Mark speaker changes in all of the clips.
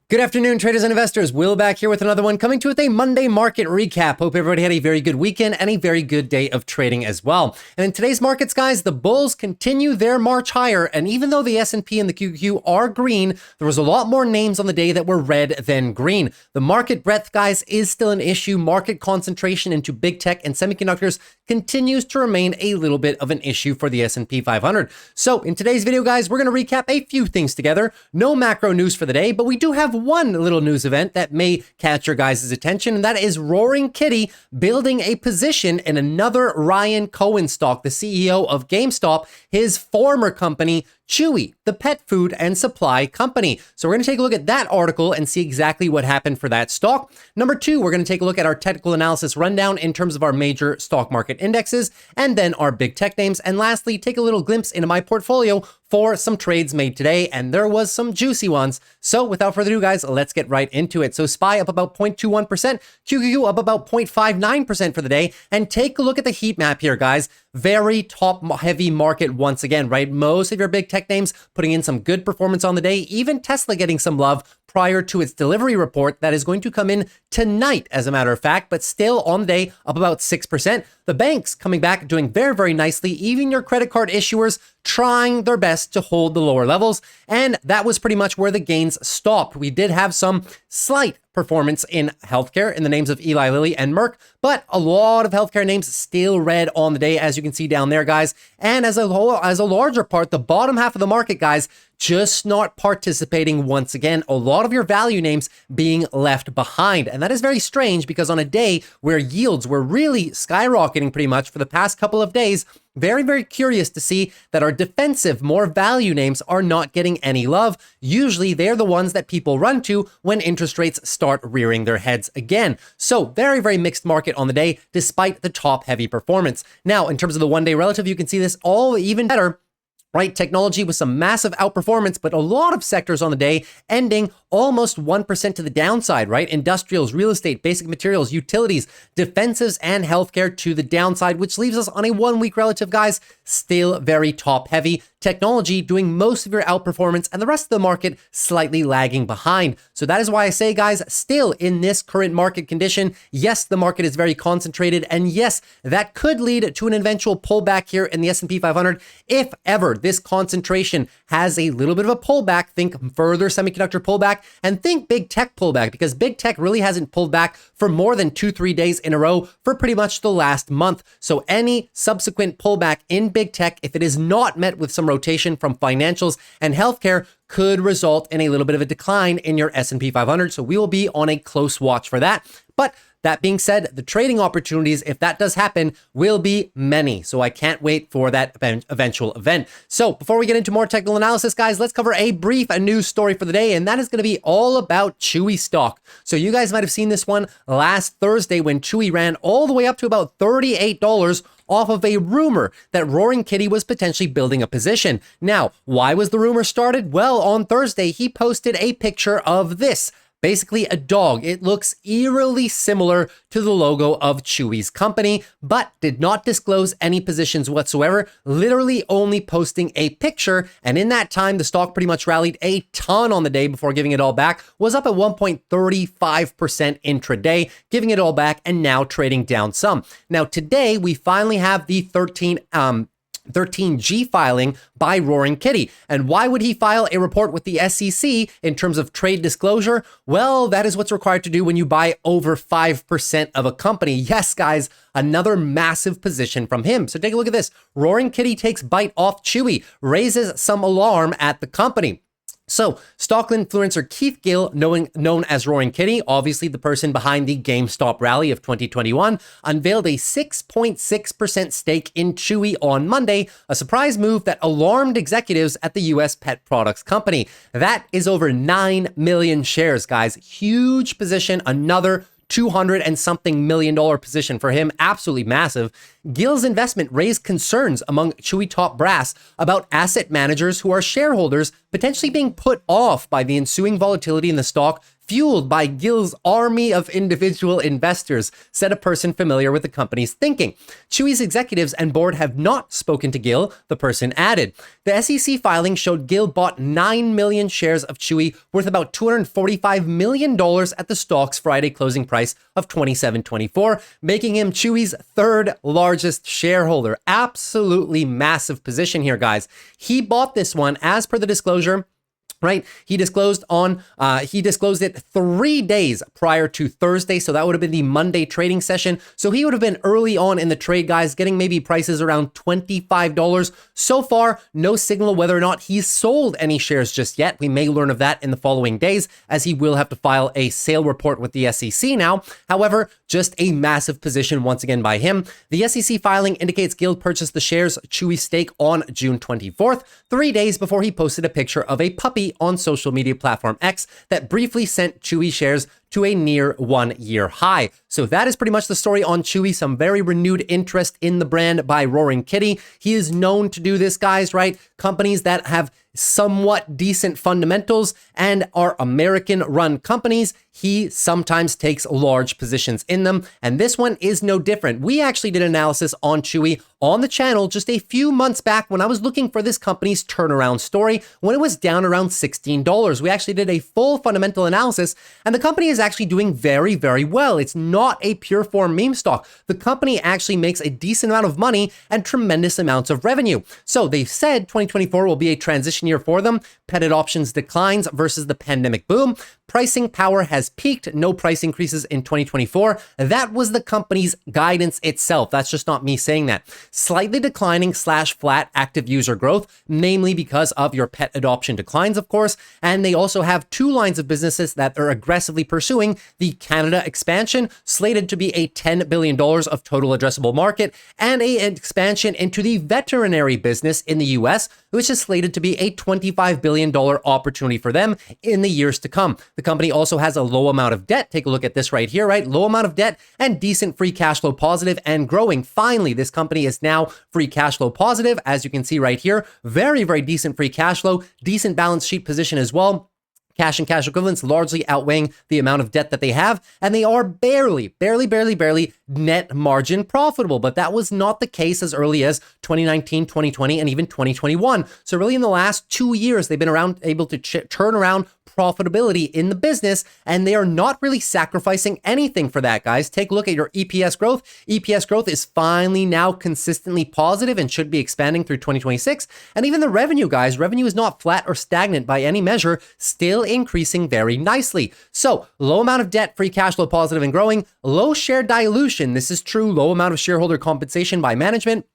Speaker 1: Good afternoon, traders and investors. Will back here with another one, coming to you with a Monday market recap. Hope everybody had a very good weekend and a very good day of trading as well. And in today's markets, guys, the bulls continue their march higher. And even though the S&P and the QQQ are green, there was a lot more names on the day that were red than green. The market breadth, guys, is still an issue. Market concentration into big tech and semiconductors continues to remain a little bit of an issue for the S&P 500. So in today's video, guys, we're going to recap a few things together. No macro news for the day, but we do have one little news event that may catch your guys' attention, and that is Roaring Kitty building a position in another Ryan Cohen stock, the CEO of GameStop, his former company, CHEWY, the pet food and supply company. So we're going to take a look at that article and see exactly what happened for that stock. Number two, we're going to take a look at our technical analysis rundown in terms of our major stock market indexes, and then our big tech names. And lastly, take a little glimpse into my portfolio for some trades made today, and there was some juicy ones. So without further ado, guys, let's get right into it. So SPY up about 0.21%, QQQ up about 0.59% for the day, and take a look at the heat map here, guys. Very top heavy market once again, right? Most of your big tech names putting in some good performance on the day, even Tesla getting some love prior to its delivery report that is going to come in tonight, as a matter of fact, but still on the day up about 6%. The banks coming back doing very nicely, even your credit card issuers trying their best to hold the lower levels. And that was pretty much where the gains stopped. We did have some slight performance in healthcare in the names of Eli Lilly and Merck, but a lot of healthcare names still red on the day, as you can see down there, guys. And as a larger part, the bottom half of the market, guys, just not participating once again. A lot of your value names being left behind. And that is very strange because on a day where yields were really skyrocketing pretty much for the past couple of days, very curious to see that our defensive, more value names are not getting any love. Usually they're the ones that people run to when interest rates start rearing their heads again. So very mixed market on the day, despite the top heavy performance. Now, in terms of the one day relative, you can see this all even better. Right, technology with some massive outperformance, but a lot of sectors on the day ending almost 1% to the downside, right? Industrials, real estate, basic materials, utilities, defensives, and healthcare to the downside, which leaves us on a 1 week relative, guys, still very top heavy. Technology doing most of your outperformance and the rest of the market slightly lagging behind. So that is why I say, guys, still in this current market condition, yes, the market is very concentrated, and yes, that could lead to an eventual pullback here in the S&P 500 if ever this concentration has a little bit of a pullback. Think further semiconductor pullback and think big tech pullback, because big tech really hasn't pulled back for more than 2-3 days in a row for pretty much the last month. So any subsequent pullback in big tech, if it is not met with some rotation from financials and healthcare, could result in a little bit of a decline in your S&P 500. So we will be on a close watch for that. But that being said, the trading opportunities, if that does happen, will be many. So I can't wait for that eventual event. So before we get into more technical analysis, guys, let's cover a brief news story for the day. And that is going to be all about CHEWY Stock. So you guys might have seen this one last Thursday when CHEWY ran all the way up to about $38 off of a rumor that Roaring Kitty was potentially building a position. Now, why was the rumor started? Well, on Thursday, he posted a picture of this. Basically a dog. It looks eerily similar to the logo of CHEWY's company, but did not disclose any positions whatsoever, literally only posting a picture. And in that time, the stock pretty much rallied a ton on the day before giving it all back, was up at 1.35% intraday, giving it all back and now trading down some. Now today, we finally have the 13G filing by Roaring Kitty. And why would he file a report with the SEC in terms of trade disclosure? Well, that is what's required to do when you buy over 5% of a company. Yes, guys, another massive position from him. So take a look at this. Roaring Kitty takes bite off CHEWY, raises some alarm at the company. So, stock influencer Keith Gill, known as Roaring Kitty, obviously the person behind the GameStop rally of 2021, unveiled a 6.6% stake in CHEWY on Monday, a surprise move that alarmed executives at the US pet products company. That is over 9 million shares, guys. Huge position, another $200 and something million position for him. Absolutely massive. Gill's investment raised concerns among CHEWY top brass about asset managers who are shareholders potentially being put off by the ensuing volatility in the stock, fueled by Gil's army of individual investors, said a person familiar with the company's thinking. Chewy's executives and board have not spoken to Gil, the person added. The SEC filing showed Gil bought 9 million shares of Chewy worth about $245 million at the stock's Friday closing price of $27.24, making him Chewy's third largest shareholder. Absolutely massive position here, guys. He bought this one as per the disclosure. Right? He disclosed it 3 days prior to Thursday. So that would have been the Monday trading session. So he would have been early on in the trade, guys, getting maybe prices around $25. So far, no signal whether or not he's sold any shares just yet. We may learn of that in the following days, as he will have to file a sale report with the SEC now. However, just a massive position once again by him. The SEC filing indicates Gil purchased the shares CHEWY stake on June 24th, 3 days before he posted a picture of a puppy on social media platform X that briefly sent Chewy shares to a near 1-year high. So that is pretty much the story on Chewy. Some very renewed interest in the brand by Roaring Kitty. He is known to do this, guys, right? Companies that have somewhat decent fundamentals and are American-run companies, he sometimes takes large positions in them, and this one is no different. We actually did analysis on Chewy on the channel just a few months back when I was looking for this company's turnaround story when it was down around $16. We actually did a full fundamental analysis, and the company is actually doing very, very well. It's not a pure form meme stock. The company actually makes a decent amount of money and tremendous amounts of revenue. So they've said 2024 will be a transition year for them. Pet adoptions declines versus the pandemic boom. Pricing power has peaked. No price increases in 2024. That was the company's guidance itself. That's just not me saying that. Slightly declining / flat active user growth, namely because of your pet adoption declines, of course. And they also have 2 lines of businesses that are aggressively pursuing the Canada expansion, slated to be a $10 billion of total addressable market, and an expansion into the veterinary business in the US, which is slated to be a $25 billion opportunity for them in the years to come. The company also has a low amount of debt. Take a look at this right here, right? Low amount of debt and decent free cash flow positive and growing. Finally, this company is now free cash flow positive, as you can see right here. Very, very decent free cash flow, decent balance sheet position as well. Cash and cash equivalents largely outweighing the amount of debt that they have, and they are barely net margin profitable. But that was not the case as early as 2019, 2020, and even 2021. So really in the last 2 years, they've been able to turn around profitability in the business, and they are not really sacrificing anything for that, guys. Take a look at your EPS growth. EPS growth is finally now consistently positive and should be expanding through 2026. And even the revenue, guys, revenue is not flat or stagnant by any measure, still increasing very nicely. So low amount of debt, free cash flow positive and growing, low share dilution. This is true. Low amount of shareholder compensation by management.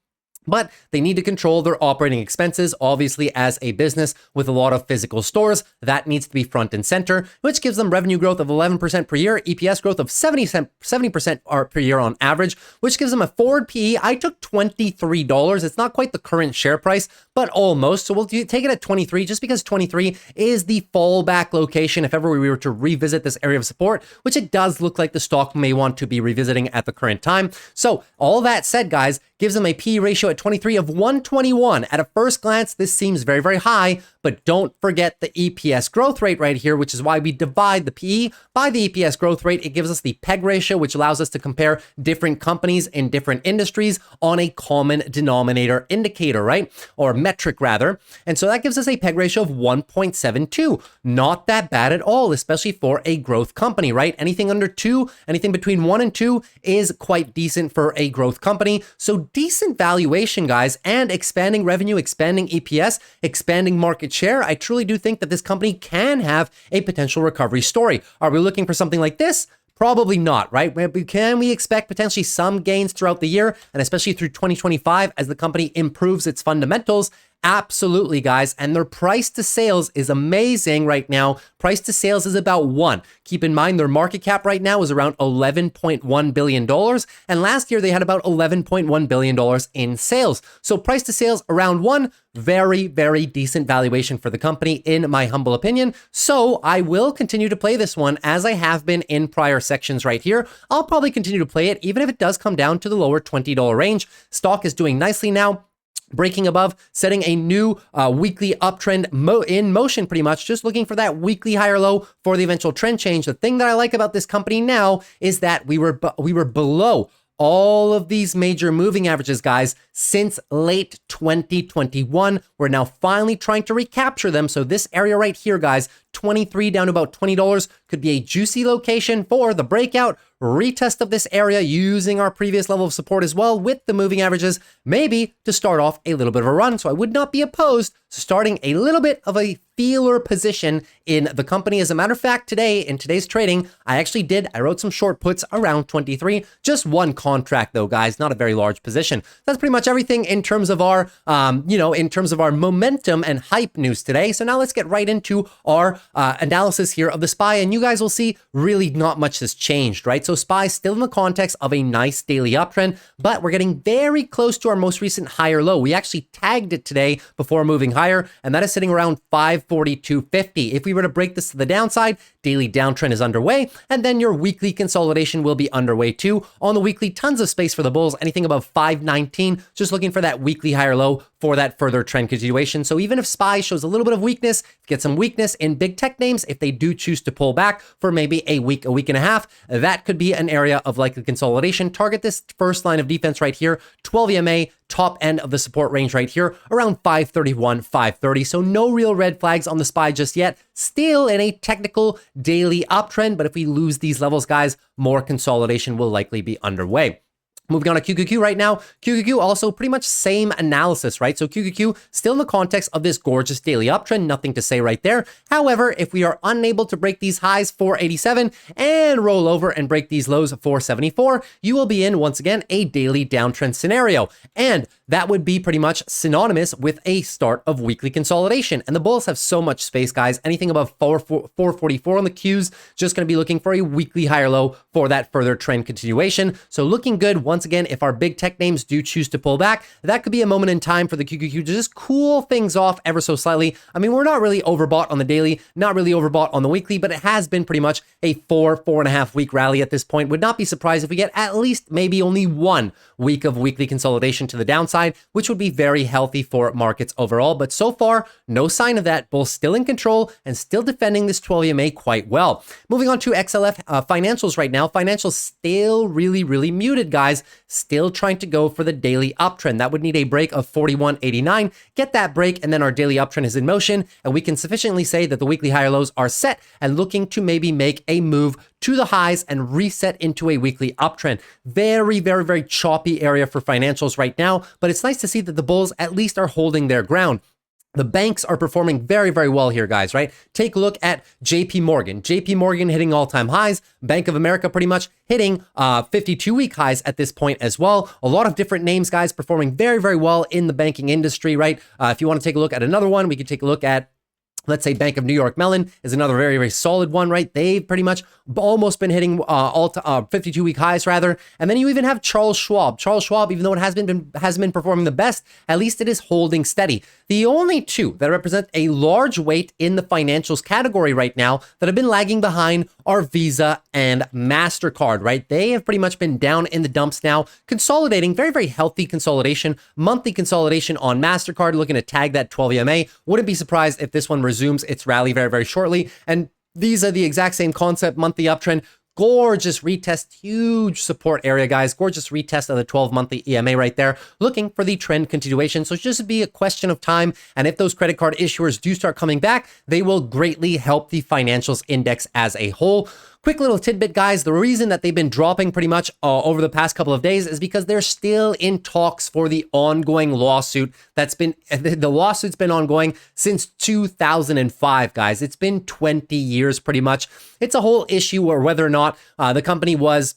Speaker 1: But they need to control their operating expenses. Obviously, as a business with a lot of physical stores, that needs to be front and center, which gives them revenue growth of 11% per year, EPS growth of 70% per year on average, which gives them a forward PE. I took $23. It's not quite the current share price, but almost. So we'll take it at 23, just because 23 is the fallback location if ever we were to revisit this area of support, which it does look like the stock may want to be revisiting at the current time. So all that said, guys, gives them a PE ratio at 23 of 121. At a first glance, this seems very, very high, but don't forget the EPS growth rate right here, which is why we divide the PE by the EPS growth rate. It gives us the PEG ratio, which allows us to compare different companies in different industries on a common denominator indicator, right? Or metric rather. And so that gives us a PEG ratio of 1.72. Not that bad at all, especially for a growth company, right? Anything under 2, anything between 1 and 2 is quite decent for a growth company. So decent valuation, guys, and expanding revenue, expanding EPS, expanding market share. I truly do think that this company can have a potential recovery story. Are we looking for something like this? Probably not, right? Can we expect potentially some gains throughout the year, and especially through 2025 as the company improves its fundamentals? Absolutely, guys. And their price to sales is amazing right now. Price to sales is about 1. Keep in mind, their market cap right now is around $11.1 billion. And last year, they had about $11.1 billion in sales. So price to sales around 1. Very, very decent valuation for the company, in my humble opinion. So I will continue to play this one as I have been in prior sections right here. I'll probably continue to play it, even if it does come down to the lower $20 range. Stock is doing nicely now. breaking above, setting a new weekly uptrend in motion pretty much, just looking for that weekly higher low for the eventual trend change. The thing that I like about this company now is that we were below all of these major moving averages, guys, since late 2021. We're now finally trying to recapture them. So this area right here, guys, 23 down to about $20 could be a juicy location for the breakout retest of this area using our previous level of support as well with the moving averages, maybe to start off a little bit of a run. So I would not be opposed to starting a little bit of a feeler position in the company. As a matter of fact, today in today's trading, I wrote some short puts around 23, just one contract though, guys, not a very large position. That's pretty much everything in terms of our, in terms of our momentum and hype news today. So now let's get right into our analysis here of the SPY, and you guys will see really not much has changed, right? So SPY still in the context of a nice daily uptrend, but we're getting very close to our most recent higher low. We actually tagged it today before moving higher, and that is sitting around 542.50. If we were to break this to the downside, daily downtrend is underway, and then your weekly consolidation will be underway too. On the weekly, tons of space for the bulls, anything above 519, just looking for that weekly higher low for that further trend continuation. So even if SPY shows a little bit of weakness, get some weakness in big tech names, if they do choose to pull back for maybe a week and a half, that could be an area of likely consolidation. Target this first line of defense right here, 12 EMA, top end of the support range right here, around 531, 530. So no real red flags on the SPY just yet. Still in a technical daily uptrend, but if we lose these levels, guys, more consolidation will likely be underway. Moving on to QQQ right now. QQQ also pretty much same analysis, right? So QQQ still in the context of this gorgeous daily uptrend, nothing to say right there. However, if we are unable to break these highs 487 and roll over and break these lows 474, you will be in, once again, a daily downtrend scenario. And that would be pretty much synonymous with a start of weekly consolidation. And the bulls have so much space, guys. Anything above 444 on the Qs, just going to be looking for a weekly higher low for that further trend continuation. So looking good. Once again, if our big tech names do choose to pull back, that could be a moment in time for the QQQ to just cool things off ever so slightly. I mean, we're not really overbought on the daily, not really overbought on the weekly, but it has been pretty much a 4.5 week rally at this point. Would not be surprised if we get at least maybe only 1 week of weekly consolidation to the downside, which would be very healthy for markets overall. But so far, no sign of that. Bulls still in control and still defending this 12 EMA quite well. Moving on to XLF financials right now. Financials still really muted, guys. Still trying to go for the daily uptrend. That would need a break of 41.89. Get that break, and then our daily uptrend is in motion, and we can sufficiently say that the weekly higher lows are set and looking to maybe make a move to the highs and reset into a weekly uptrend. Very choppy area for financials right now, but it's nice to see that the bulls at least are holding their ground. The banks are performing very well here, guys, right? Take a look at JP Morgan. JP Morgan hitting all-time highs. Bank of America pretty much hitting 52-week highs at this point as well. A lot of different names, guys, performing very well in the banking industry, right? If you want to take a look at another one, we could take a look at, let's say, Bank of New York Mellon is another very solid one, right? They've pretty much almost been hitting 52-week highs rather. And then you even have Charles Schwab. Charles Schwab, even though it hasn't been performing the best, at least it is holding steady. The only two that represent a large weight in the financials category right now that have been lagging behind are Visa and MasterCard, right? They have pretty much been down in the dumps now, consolidating, very healthy consolidation, monthly consolidation on MasterCard, looking to tag that 12 EMA. Wouldn't be surprised if this one resumes its rally very shortly. And Visa, the exact same concept, monthly uptrend. Gorgeous retest, huge support area, guys. Gorgeous retest of the 12 monthly EMA right there, looking for the trend continuation. So it's just be a question of time. And if those credit card issuers do start coming back, they will greatly help the financials index as a whole. Quick little tidbit, guys. The reason that they've been dropping pretty much over the past couple of days is because they're still in talks for the ongoing lawsuit the lawsuit's been ongoing since 2005, guys. It's been 20 years pretty much. It's a whole issue or whether or not the company was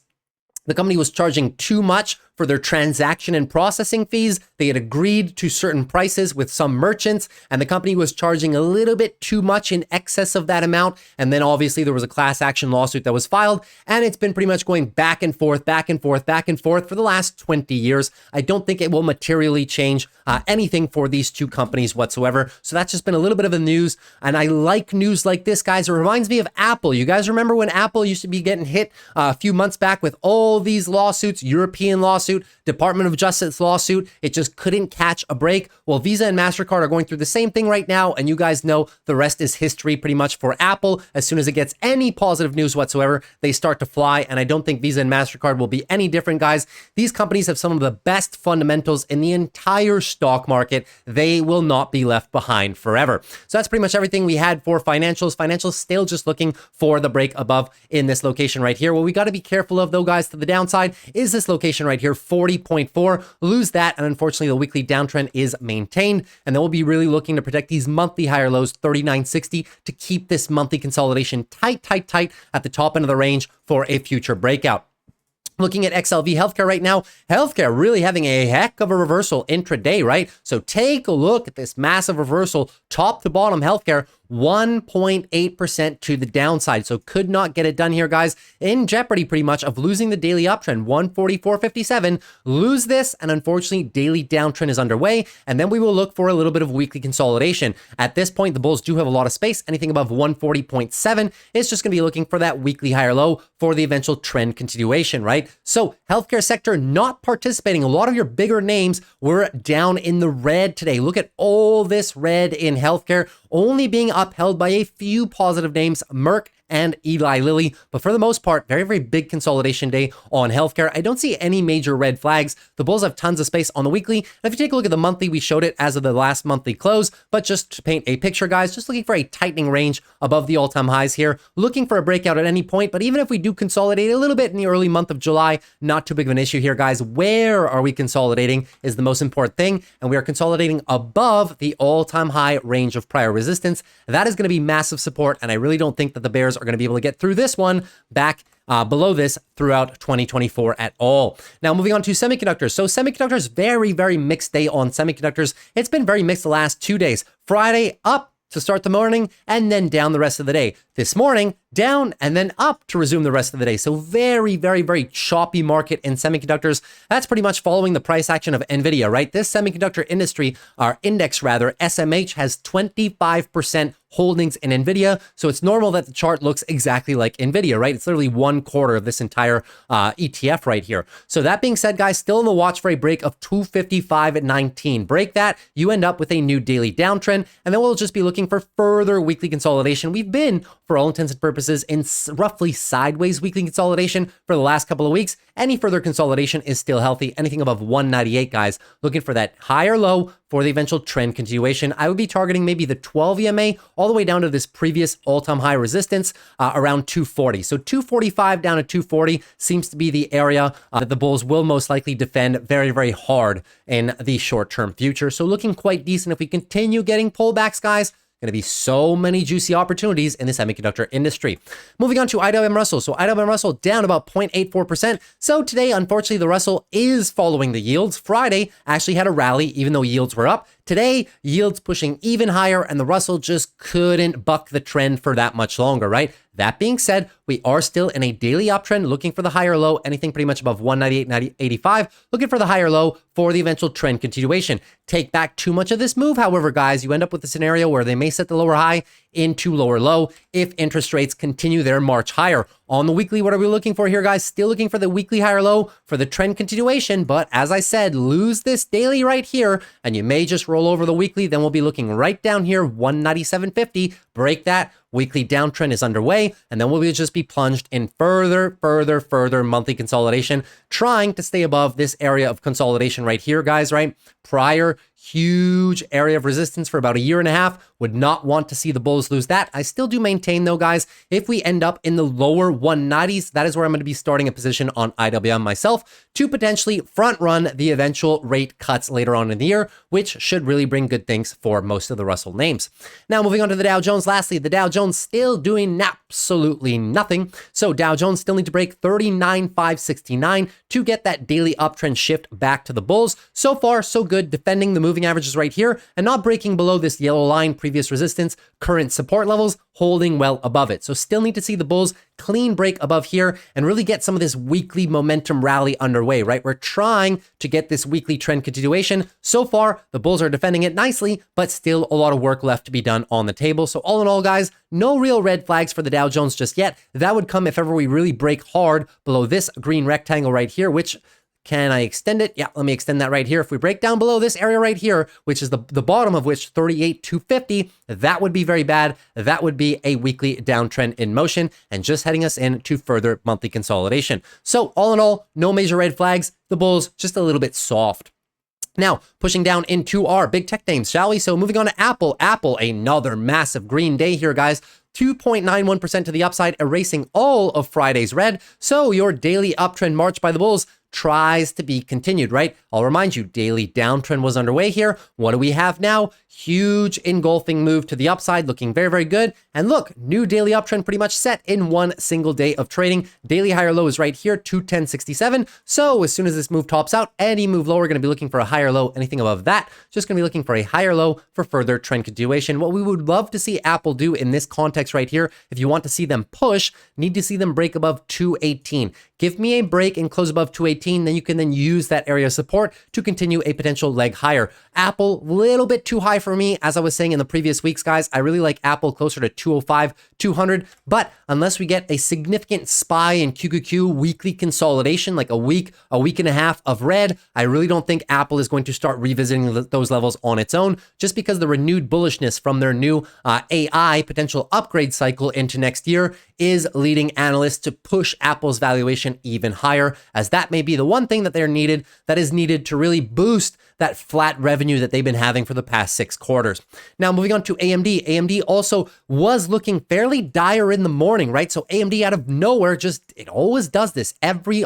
Speaker 1: charging too much for their transaction and processing fees. They had agreed to certain prices with some merchants, and the company was charging a little bit too much in excess of that amount. And then obviously there was a class action lawsuit that was filed, and it's been pretty much going back and forth for the last 20 years. I don't think it will materially change anything for these two companies whatsoever. So that's just been a little bit of the news, and I like news like this, guys. It reminds me of Apple. You guys remember when Apple used to be getting hit a few months back with all these lawsuits, European lawsuits, lawsuit, Department of Justice lawsuit. It just couldn't catch a break. Well, Visa and MasterCard are going through the same thing right now, and you guys know the rest is history pretty much for Apple. As soon as it gets any positive news whatsoever, they start to fly, and I don't think Visa and MasterCard will be any different, guys. These companies have some of the best fundamentals in the entire stock market. They will not be left behind forever. So that's pretty much everything we had for financials. Financials still just looking for the break above in this location right here. What we got to be careful of, though, guys, to the downside is this location right here, 40.4. Lose that, and unfortunately, the weekly downtrend is maintained. And then we'll be really looking to protect these monthly higher lows, 39.60, to keep this monthly consolidation tight at the top end of the range for a future breakout. Looking at XLV Healthcare right now, healthcare really having a heck of a reversal intraday, right? So take a look at this massive reversal, top to bottom healthcare, 1.8% to the downside. So could not get it done here, guys. In jeopardy pretty much of losing the daily uptrend, 144.57. Lose this, and unfortunately, daily downtrend is underway. And then we will look for a little bit of weekly consolidation. At this point, the bulls do have a lot of space. Anything above 140.7 is just going to be looking for that weekly higher low for the eventual trend continuation, right? So healthcare sector not participating. A lot of your bigger names were down in the red today. Look at all this red in healthcare, only being upheld by a few positive names, Merck and Eli Lilly. But for the most part, very big consolidation day on healthcare. I don't see any major red flags. The bulls have tons of space on the weekly. And if you take a look at the monthly, we showed it as of the last monthly close. But just to paint a picture, guys, just looking for a tightening range above the all-time highs here. Looking for a breakout at any point. But even if we do consolidate a little bit in the early month of July, not too big of an issue here, guys. Where are we consolidating is the most important thing. And we are consolidating above the all-time high range of prior resistance. That is going to be massive support. And I really don't think that the bears are going to be able to get through this one back below this throughout 2024 at all. Now, moving on to semiconductors. So semiconductors, very mixed day on semiconductors. It's been very mixed the last 2 days. Friday up to start the morning and then down the rest of the day. This morning, down and then up to resume the rest of the day. So very choppy market in semiconductors. That's pretty much following the price action of NVIDIA, right? This semiconductor industry, our index rather, SMH, has 25% holdings in NVIDIA. So it's normal that the chart looks exactly like NVIDIA, right? It's literally 1/4 of this entire ETF right here. So that being said, guys, still in the watch for a break of 255.19. Break that, you end up with a new daily downtrend, and then we'll just be looking for further weekly consolidation. We've been, for all intents and purposes, in roughly sideways weekly consolidation for the last couple of weeks. Any further consolidation is still healthy. Anything above 198, guys, looking for that higher low for the eventual trend continuation. I would be targeting maybe the 12 EMA all the way down to this previous all-time high resistance around 240. So 245 down to 240 seems to be the area that the bulls will most likely defend very hard in the short-term future. So looking quite decent. If we continue getting pullbacks, guys, going to be so many juicy opportunities in the semiconductor industry. Moving on to IWM Russell. So IWM Russell down about 0.84%. So today, unfortunately, the Russell is following the yields. Friday actually had a rally, even though yields were up. Today, yields pushing even higher, and the Russell just couldn't buck the trend for that much longer, right? That being said, we are still in a daily uptrend, looking for the higher low, anything pretty much above 198.85, looking for the higher low for the eventual trend continuation. Take back too much of this move, however, guys, you end up with a scenario where they may set the lower high into lower low if interest rates continue their march higher. On the weekly, what are we looking for here, guys? Still looking for the weekly higher low for the trend continuation, but as I said, lose this daily right here, and you may just roll over the weekly. Then we'll be looking right down here, 197.50. Break that. Weekly downtrend is underway, and then we'll just be plunged in further monthly consolidation, trying to stay above this area of consolidation right here, guys, right? Prior huge area of resistance for about a year and a half. Would not want to see the bulls lose that. I still do maintain, though, guys, if we end up in the lower 190s, that is where I'm going to be starting a position on IWM myself to potentially front run the eventual rate cuts later on in the year, which should really bring good things for most of the Russell names. Now, moving on to the Dow Jones. Lastly, the Dow Jones still doing absolutely nothing. So Dow Jones still need to break 39,569 to get that daily uptrend shift back to the bulls. So far, so good, defending the moving averages right here and not breaking below this yellow line, previous resistance, current support levels, holding well above it. So still need to see the bulls clean break above here and really get some of this weekly momentum rally underway, right? We're trying to get this weekly trend continuation. So far, the bulls are defending it nicely, but still a lot of work left to be done on the table. So all in all, guys, no real red flags for the Dow Jones just yet. That would come if ever we really break hard below this green rectangle right here, which Can I extend it? Yeah, let me extend that right here. If we break down below this area right here, which is the bottom of which 38,250, that would be very bad. That would be a weekly downtrend in motion and just heading us into further monthly consolidation. So all in all, no major red flags. The bulls just a little bit soft. Now, pushing down into our big tech names, shall we? So moving on to Apple. Apple, another massive green day here, guys. 2.91% to the upside, erasing all of Friday's red. So your daily uptrend march by the bulls tries to be continued, right? I'll remind you, daily downtrend was underway here. What do we have now? Huge engulfing move to the upside, looking very, very good. And look, new daily uptrend pretty much set in one single day of trading. Daily higher low is right here, 210.67. So as soon as this move tops out, any move lower, going to be looking for a higher low. Anything above that, just going to be looking for a higher low for further trend continuation. What we would love to see Apple do in this context right here, if you want to see them push, need to see them break above 218. Give me a break and close above 218, then you can then use that area of support to continue a potential leg higher. Apple, little bit too high for me. As I was saying in the previous weeks, guys, I really like Apple closer to 205, 200. But unless we get a significant SPY and QQQ weekly consolidation, like a week and a half of red, I really don't think Apple is going to start revisiting those levels on its own, just because the renewed bullishness from their new AI potential upgrade cycle into next year is leading analysts to push Apple's valuation even higher, as that may be the one thing that is needed to really boost that flat revenue that they've been having for the past 6 quarters. Now, moving on to AMD. AMD also was looking fairly dire in the morning, right? So AMD out of nowhere, it always does this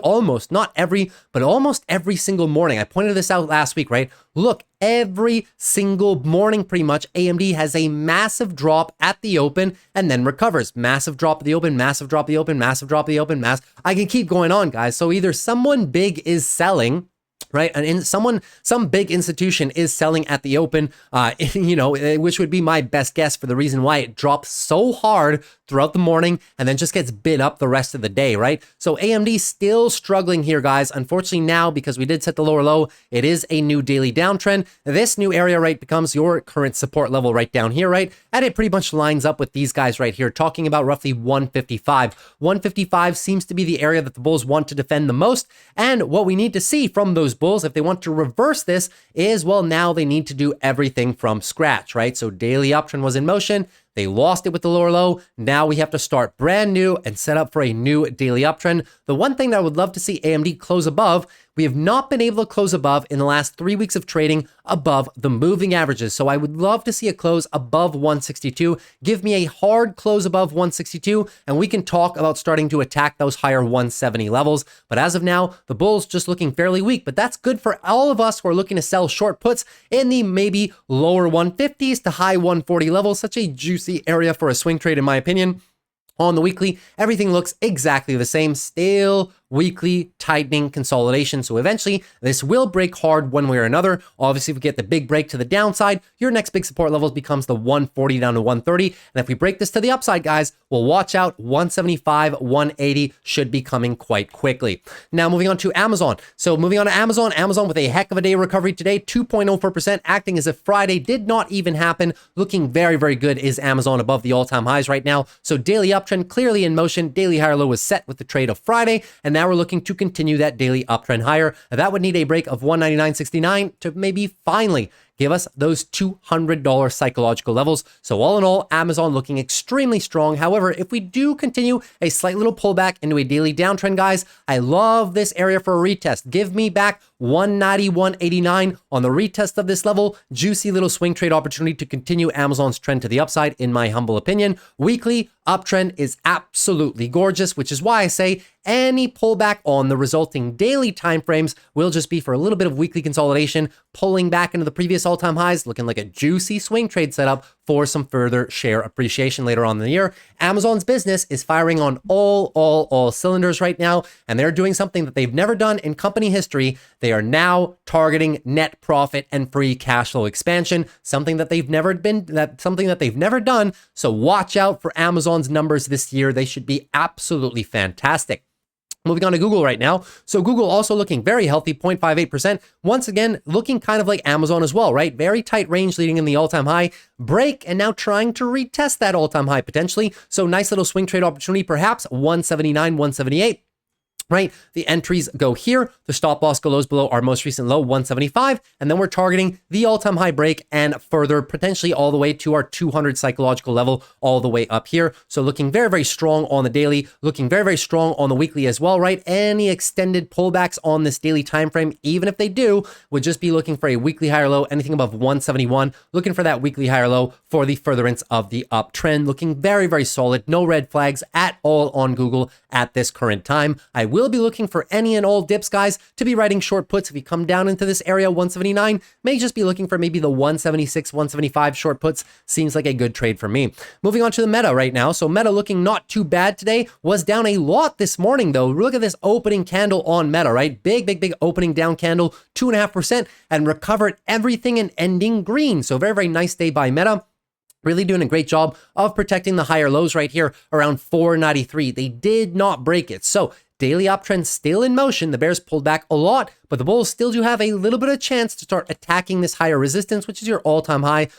Speaker 1: almost every single morning. I pointed this out last week, right? Look, every single morning, pretty much, AMD has a massive drop at the open and then recovers. Massive drop at the open, massive drop at the open, massive drop at the open, I can keep going on, guys. So either someone big is selling, right? And some big institution is selling at the open, which would be my best guess for the reason why it drops so hard throughout the morning and then just gets bid up the rest of the day, right? So AMD still struggling here, guys. Unfortunately now, because we did set the lower low, it is a new daily downtrend. This new area, right, becomes your current support level right down here, right? And it pretty much lines up with these guys right here, talking about roughly 155. 155 seems to be the area that the bulls want to defend the most. And what we need to see from those bulls, if they want to reverse this, is, well, now they need to do everything from scratch, right? So daily uptrend was in motion. They lost it with the lower low. Now we have to start brand new and set up for a new daily uptrend. The one thing that I would love to see AMD close above, we have not been able to close above in the last 3 weeks of trading above the moving averages. So I would love to see a close above 162. Give me a hard close above 162, and we can talk about starting to attack those higher 170 levels. But as of now, the bulls just looking fairly weak, but that's good for all of us who are looking to sell short puts in the maybe lower 150s to high 140 levels. Such a juicy area for a swing trade, in my opinion. On the weekly, everything looks exactly the same. Still weekly tightening consolidation. So eventually this will break hard one way or another. Obviously, if we get the big break to the downside, your next big support levels becomes the 140 down to 130. And if we break this to the upside, guys, we'll watch out. 175, 180 should be coming quite quickly. Now moving on to Amazon. So moving on to Amazon with a heck of a day recovery today, 2.04%, acting as if Friday did not even happen. Looking very, very good is Amazon above the all-time highs right now. So daily uptrend clearly in motion. Daily higher low was set with the trade of Friday, and now we're looking to continue that daily uptrend higher. That would need a break of 199.69 to maybe finally give us those $200 psychological levels. So all in all, Amazon looking extremely strong. However, if we do continue a slight little pullback into a daily downtrend, guys, I love this area for a retest. Give me back 190, 189 on the retest of this level. Juicy little swing trade opportunity to continue Amazon's trend to the upside, in my humble opinion. Weekly uptrend is absolutely gorgeous, which is why I say any pullback on the resulting daily timeframes will just be for a little bit of weekly consolidation, pulling back into the previous all-time highs, looking like a juicy swing trade setup for some further share appreciation later on in the year. Amazon's business is firing on all cylinders right now, and they're doing something that they've never done in company history. They are now targeting net profit and free cash flow expansion, something that they've never done. So watch out for Amazon's numbers this year. They should be absolutely fantastic. Moving on to Google right now. So Google also looking very healthy, 0.58%. Once again, looking kind of like Amazon as well, right? Very tight range leading in the all-time high. Break and now trying to retest that all-time high potentially. So nice little swing trade opportunity, perhaps 179, 178. right? The entries go here. The stop loss goes below our most recent low, 175. And then we're targeting the all-time high break and further, potentially all the way to our 200 psychological level, all the way up here. So looking very, very strong on the daily, looking very, very strong on the weekly as well, right? Any extended pullbacks on this daily time frame, even if they do, would just be looking for a weekly higher low, anything above 171, looking for that weekly higher low for the furtherance of the uptrend. Looking very, very solid. No red flags at all on Google at this current time. I will be looking for any and all dips, guys, to be writing short puts. If we come down into this area, 179, may just be looking for maybe the 176, 175 short puts. Seems like a good trade for me. Moving on to the Meta right now. So Meta looking not too bad today. Was down a lot this morning, though. Look at this opening candle on Meta, right? Big opening down candle, 2.5%, and recovered everything and ending green. So very, very nice day by Meta. Really doing a great job of protecting the higher lows right here around 493. They did not break it. So daily uptrend still in motion. The bears pulled back a lot, but the bulls still do have a little bit of chance to start attacking this higher resistance, which is your all-time high.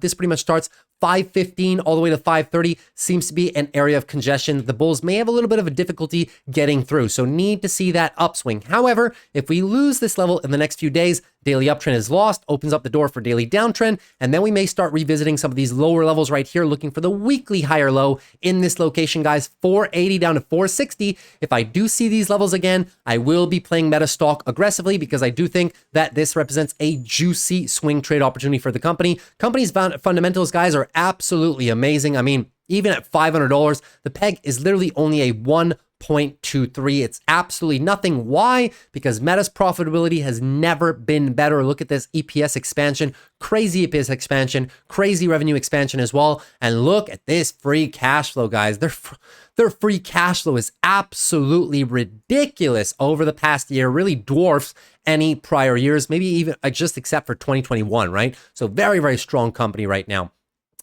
Speaker 1: This pretty much starts 515 all the way to 530 seems to be an area of congestion. The bulls may have a little bit of a difficulty getting through, so need to see that upswing. However, if we lose this level in the next few days, daily uptrend is lost, opens up the door for daily downtrend, and then we may start revisiting some of these lower levels right here, looking for the weekly higher low in this location, guys, 480 down to 460. If I do see these levels again, I will be playing Meta stock aggressively because I do think that this represents a juicy swing trade opportunity for the company. Company's fundamentals, guys, are absolutely amazing. I mean, even at $500, the peg is literally only a 1.23. It's absolutely nothing. Why? Because Meta's profitability has never been better. Look at this EPS expansion, crazy EPS expansion, crazy revenue expansion as well. And look at this free cash flow, guys. Their free cash flow is absolutely ridiculous over the past year, really dwarfs any prior years, maybe even just except for 2021, right? So very, very strong company right now.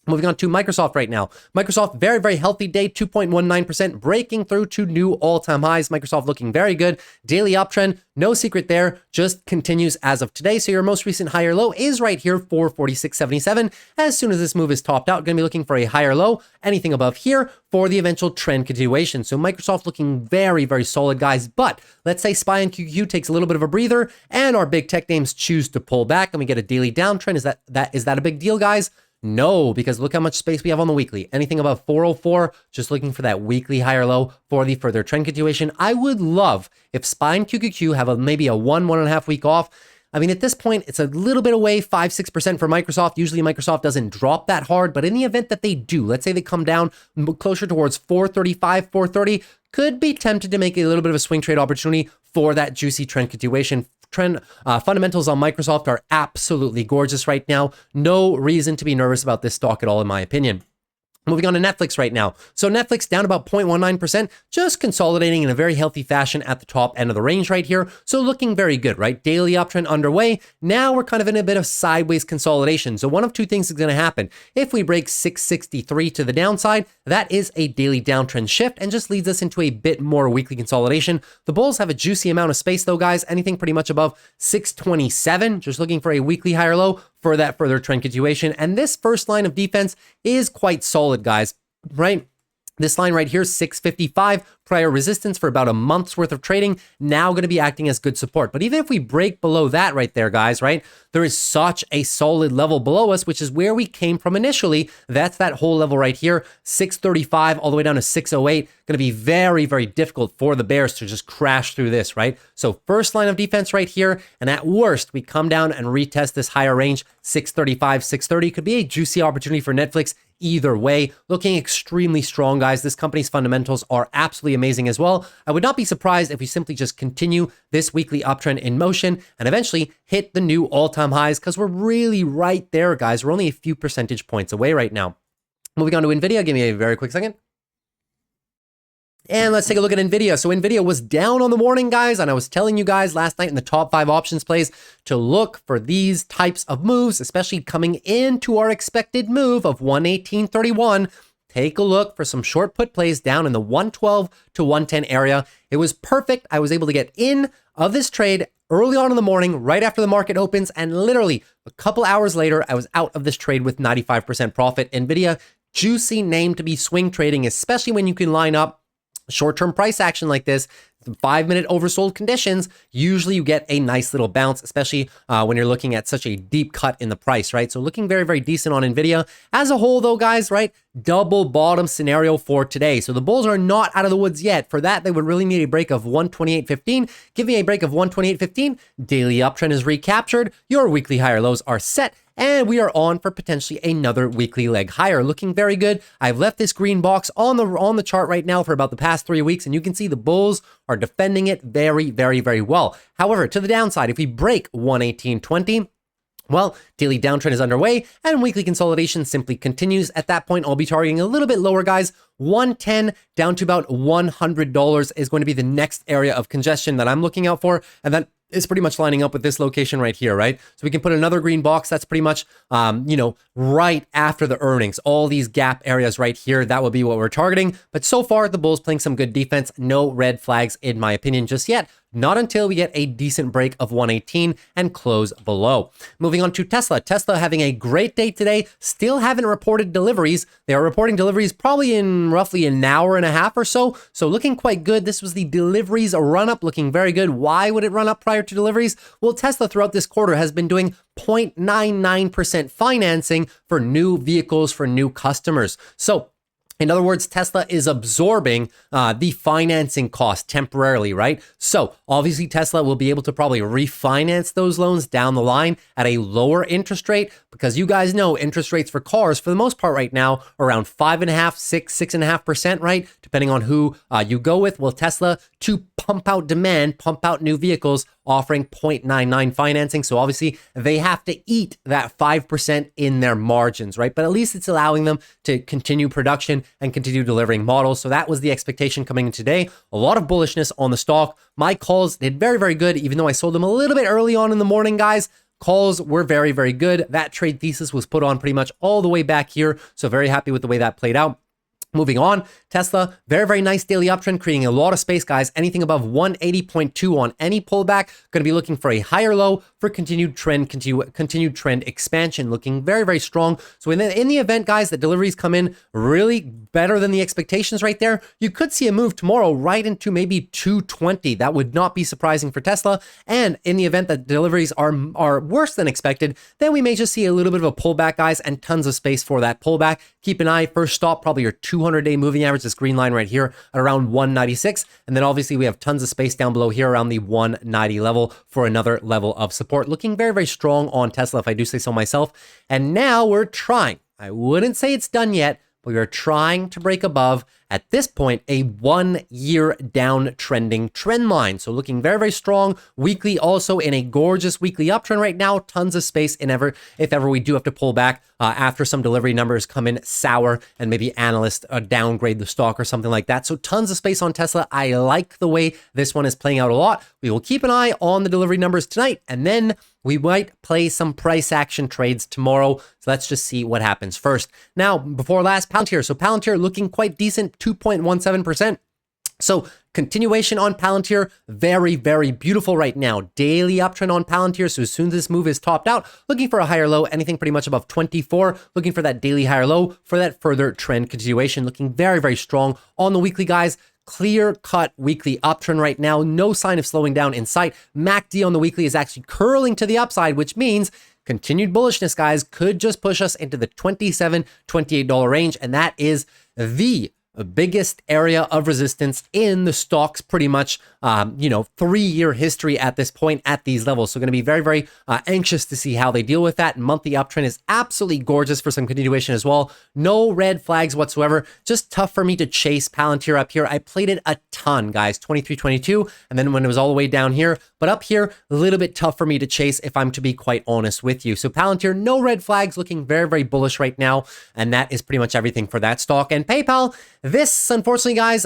Speaker 1: Moving on to Microsoft right now. Microsoft, very, very healthy day, 2.19%, breaking through to new all-time highs. Microsoft looking very good. Daily uptrend, no secret there, just continues as of today. So your most recent higher low is right here, 446.77. As soon as this move is topped out, going to be looking for a higher low, anything above here for the eventual trend continuation. So Microsoft looking very, very solid, guys. But let's say SPY and QQQ takes a little bit of a breather and our big tech names choose to pull back and we get a daily downtrend. Is that a big deal, guys? No, because look how much space we have on the weekly. Anything above 404, just looking for that weekly higher low for the further trend continuation. I would love if SPY and QQQ have maybe a 1.5 week off. I mean, at this point, it's a little bit away, 5-6% for Microsoft. Usually Microsoft doesn't drop that hard, but in the event that they do, let's say they come down closer towards 435, 430, could be tempted to make a little bit of a swing trade opportunity for that juicy trend continuation. Fundamentals on Microsoft are absolutely gorgeous right now. No reason to be nervous about this stock at all, in my opinion. Moving on to Netflix right now. So Netflix down about 0.19%, just consolidating in a very healthy fashion at the top end of the range right here. So looking very good, right? Daily uptrend underway. Now we're kind of in a bit of sideways consolidation. So one of two things is going to happen. If we break 663 to the downside, that is a daily downtrend shift and just leads us into a bit more weekly consolidation. The bulls have a juicy amount of space though, guys. Anything pretty much above 627, just looking for a weekly higher low for that further trend continuation. And this first line of defense is quite solid, guys, right? This line right here, 655, prior resistance for about a month's worth of trading, now going to be acting as good support. But even if we break below that right there, guys, right, there is such a solid level below us, which is where we came from initially. That's that whole level right here, 635 all the way down to 608. Going to be very, very difficult for the bears to just crash through this, right? So first line of defense right here, and at worst, we come down and retest this higher range, 635, 630. Could be a juicy opportunity for Netflix. Either way, looking extremely strong, guys. This company's fundamentals are absolutely amazing as well. I would not be surprised if we simply just continue this weekly uptrend in motion and eventually hit the new all-time highs because we're really right there, guys. We're only a few percentage points away right now. Moving on to NVIDIA, give me a very quick second. And let's take a look at NVIDIA. So NVIDIA was down on the morning, guys, and I was telling you guys last night in the top 5 options plays to look for these types of moves, especially coming into our expected move of 118.31. Take a look for some short put plays down in the 112 to 110 area. It was perfect. I was able to get in of this trade early on in the morning, right after the market opens, and literally a couple hours later, I was out of this trade with 95% profit. NVIDIA, juicy name to be swing trading, especially when you can line up short-term price action like this, 5-minute oversold conditions, usually you get a nice little bounce, especially when you're looking at such a deep cut in the price, right? So looking very, very decent on NVIDIA. As a whole though, guys, right? Double bottom scenario for today. So the bulls are not out of the woods yet. For that, they would really need a break of 128.15. Give me a break of 128.15. Daily uptrend is recaptured. Your weekly higher lows are set. And we are on for potentially another weekly leg higher. Looking very good. I've left this green box on the chart right now for about the past 3 weeks, and you can see the bulls are defending it very, very, very well. However, to the downside, if we break 118.20, well, daily downtrend is underway and weekly consolidation simply continues. At that point, I'll be targeting a little bit lower, guys. 110 down to about $100 is going to be the next area of congestion that I'm looking out for. And that is pretty much lining up with this location right here, right? So we can put another green box. That's pretty much, right after the earnings. All these gap areas right here, that will be what we're targeting. But so far, the bulls playing some good defense. No red flags, in my opinion, just yet. Not until we get a decent break of 118 and close below. Moving on to Tesla. Tesla having a great day today. Still haven't reported deliveries. They are reporting deliveries probably in roughly an hour and a half or so. So looking quite good. This was the deliveries run up, looking very good. Why would it run up prior to deliveries? Well, Tesla throughout this quarter has been doing 0.99% financing for new vehicles for new customers. So in other words, Tesla is absorbing the financing cost temporarily, right? So obviously Tesla will be able to probably refinance those loans down the line at a lower interest rate, because you guys know interest rates for cars for the most part right now are around 5.5%, 6.5%, right? Depending on who you go with. Well, Tesla, to pump out demand, pump out new vehicles, offering 0.99 financing. So obviously they have to eat that 5% in their margins, right? But at least it's allowing them to continue production and continue delivering models. So that was the expectation coming in today. A lot of bullishness on the stock. My calls did very, very good, even though I sold them a little bit early on in the morning, guys. Calls were very, very good. That trade thesis was put on pretty much all the way back here. So very happy with the way that played out. Moving on, Tesla, very, very nice daily uptrend, creating a lot of space, guys. Anything above 180.2 on any pullback, going to be looking for a higher low for continued trend expansion, looking very, very strong. So in the event, guys, that deliveries come in really better than the expectations right there, you could see a move tomorrow right into maybe 220. That would not be surprising for Tesla. And in the event that deliveries are worse than expected, then we may just see a little bit of a pullback, guys, and tons of space for that pullback. Keep an eye, first stop, probably your 200-day moving average, this green line right here at around 196. And then obviously we have tons of space down below here around the 190 level for another level of support. Looking very, very strong on Tesla, if I do say so myself. And now we're trying, I wouldn't say it's done yet, but we are trying to break above, at this point, a 1-year downtrending trend line. So looking very, very strong. Weekly also in a gorgeous weekly uptrend right now. Tons of space if ever we do have to pull back after some delivery numbers come in sour and maybe analysts downgrade the stock or something like that. So tons of space on Tesla. I like the way this one is playing out a lot. We will keep an eye on the delivery numbers tonight, and then we might play some price action trades tomorrow. So let's just see what happens first. Now, before last, Palantir. So Palantir looking quite decent, 2.17%. So continuation on Palantir, very, very beautiful right now. Daily uptrend on Palantir. So as soon as this move is topped out, looking for a higher low, anything pretty much above 24, looking for that daily higher low for that further trend continuation. Looking very, very strong on the weekly, guys. Clear cut weekly uptrend right now. No sign of slowing down in sight. MACD on the weekly is actually curling to the upside, which means continued bullishness, guys, could just push us into the $27, $28 range. And that is the biggest area of resistance in the stock's pretty much, 3-year history at this point at these levels. So going to be very, very anxious to see how they deal with that. Monthly uptrend is absolutely gorgeous for some continuation as well. No red flags whatsoever. Just tough for me to chase Palantir up here. I played it a ton, guys, 23, 22. And then when it was all the way down here, but up here, a little bit tough for me to chase if I'm to be quite honest with you. So Palantir, no red flags, looking very, very bullish right now. And that is pretty much everything for that stock. And PayPal, this, unfortunately, guys,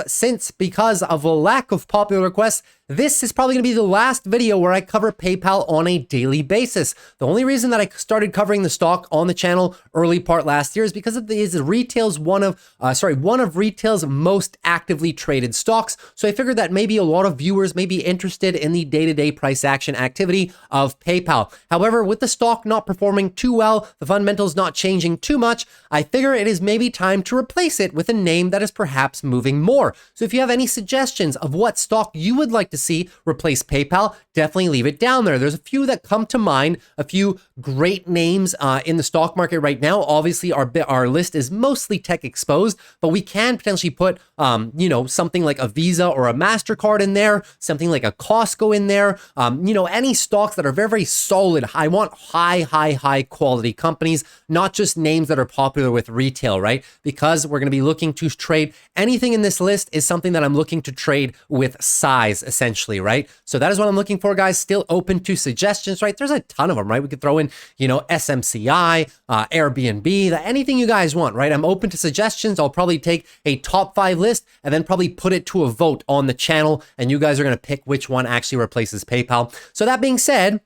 Speaker 1: because of a lack of popular requests, this is probably going to be the last video where I cover PayPal on a daily basis. The only reason that I started covering the stock on the channel early part last year is because it is retail's one of retail's most actively traded stocks. So I figured that maybe a lot of viewers may be interested in the day-to-day price action activity of PayPal. However, with the stock not performing too well, the fundamentals not changing too much, I figure it is maybe time to replace it with a name that is perhaps moving more. So if you have any suggestions of what stock you would like to see replace PayPal, definitely leave it down there. There's a few that come to mind, a few great names in the stock market right now. Obviously, our list is mostly tech exposed, but we can potentially put, something like a Visa or a MasterCard in there, something like a Costco in there, any stocks that are very, very solid. I want high quality companies, not just names that are popular with retail, right? Because we're going to be looking to trade anything in this list is something that I'm looking to trade with size, essentially, right? So that is what I'm looking for, guys. Still open to suggestions, right? There's a ton of them, right? We could throw in, SMCI, Airbnb, anything you guys want, right? I'm open to suggestions. I'll probably take a top 5 list and then probably put it to a vote on the channel, and you guys are going to pick which one actually replaces PayPal. So that being said,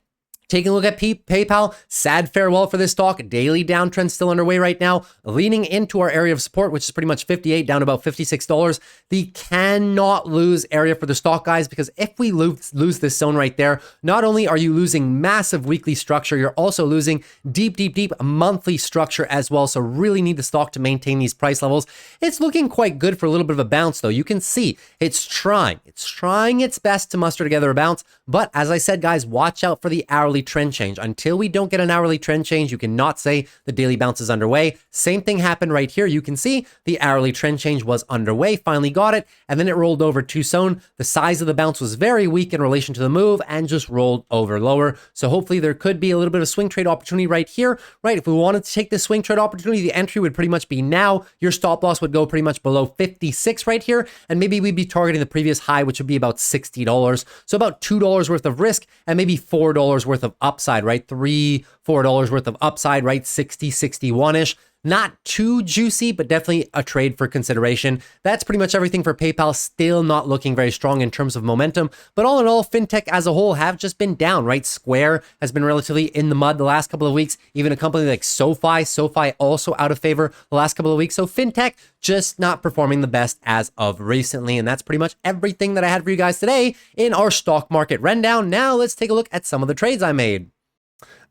Speaker 1: taking a look at PayPal, sad farewell for this stock. Daily downtrend still underway right now, leaning into our area of support, which is pretty much 58 down to about $56. The cannot lose area for the stock, guys, because if we lose this zone right there, not only are you losing massive weekly structure, you're also losing deep monthly structure as well. So really need the stock to maintain these price levels. It's looking quite good for a little bit of a bounce, though. You can see it's trying its best to muster together a bounce. But as I said, guys, watch out for the hourly trend change. Until we don't get an hourly trend change, you cannot say the daily bounce is underway. Same thing happened right here. You can see the hourly trend change was underway, finally got it, and then it rolled over to zone. The size of the bounce was very weak in relation to the move and just rolled over lower. So hopefully there could be a little bit of swing trade opportunity right here, right? If we wanted to take this swing trade opportunity, the entry would pretty much be now. Your stop loss would go pretty much below 56 right here, and maybe we'd be targeting the previous high, which would be about $60. So about $2 worth of risk and maybe $4 worth of upside, right? $3-4 worth of upside, right? 60, 61-ish. Not too juicy, but definitely a trade for consideration. That's pretty much everything for PayPal. Still not looking very strong in terms of momentum. But all in all, fintech as a whole have just been down, right? Square has been relatively in the mud the last couple of weeks. Even a company like SoFi also out of favor the last couple of weeks. So fintech just not performing the best as of recently. And that's pretty much everything that I had for you guys today in our stock market rundown. Now let's take a look at some of the trades I made.